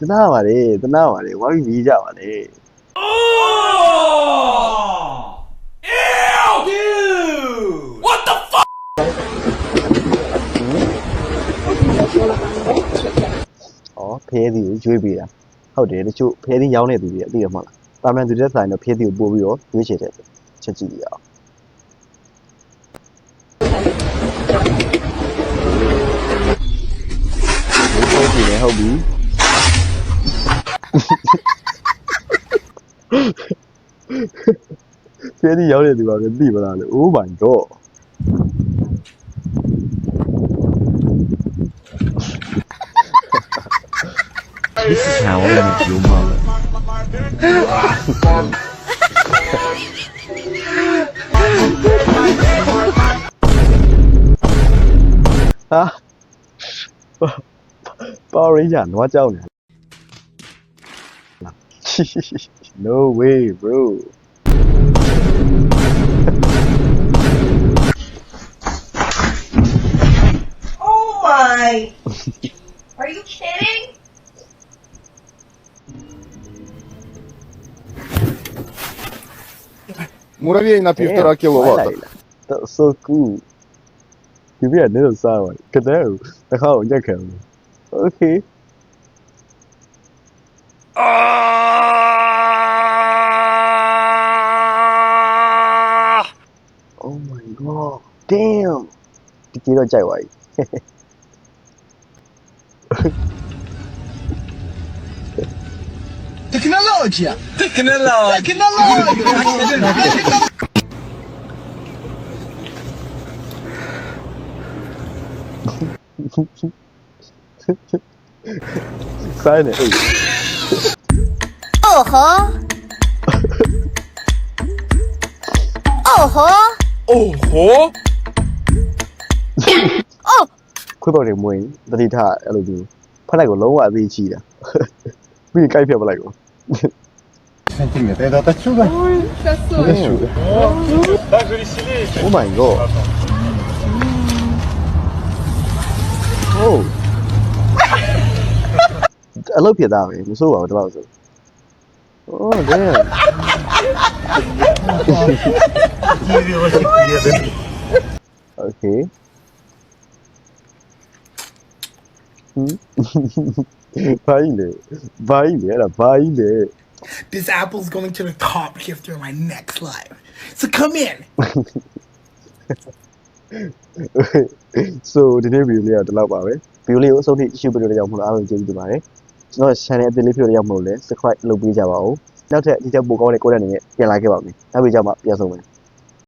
တနာပါလေတနာပါလေဝါပြီးကြီးကြပါလေ Ew, dude! What the fuck? ဩဖဲသည်ကိုရွေးပေးတာဟုတ်တယ်တချို့ဖဲသည်ရောင်းနေသူတွေအသိရမှာလားတာမန်သူတဲ့ဆိုင်တော့ဖဲသည်ကိုပို့ပြီးတော့ရွေးချယ်တယ်ချက်ကြည့်ရအောင်ဟုတ်ပြီဖဲသည်ရောင်းနေသူပါပဲသိမလားလေ Oh my god This is how I met your mother. Ha Power Ranger နွားကြောက်နေ No way bro Oh my! Are you kidding? Муравей на 1,5 киловатта. That's so cool. Give me a little sound. Canoe. The how you can. Okay. Oh my god. Damn. Did you know Jai White? Tecnologia! Sign it. Oh ho! Oh ho! Oh, ho! Oh! ခွတ်တော်တွေမွေးတတိထအဲ့လိုမျိုးဖက်လိုက်ကိုလုံးဝအသေးချီတာပြီးကြိုက်ပြတ်ပလိုက်ကို Сантиметр. Это отсюда? Отсюда. Oh my god. Oh. အလုပ်ဖြစ်သားပဲမစိုးပါဘူးတလောက်ဆို Oh damn. Okay. Bye, This apple's going to the top after my next life. So come in. So ဒီနေ့ video လေးကဒီလောက်ပါပဲ video လေးကိုအဆုံးထိကြည့်ပြီးတော့ကြောင့်မလို့အားလုံးကျေးဇူးတင်ပါတယ်ကျွန်တော် channel အသစ်လေးဖြစ်တော့ကြောင့်မလို့လဲ subscribe လုပ်ပေးကြပါဦးနောက်ထပ်ဒီချက်ပိုကောင်းတဲ့ content တွေနဲ့ပြန်လာခဲ့ပါမယ်နောက်ပြီးကြမှာပြန်ဆုံမယ်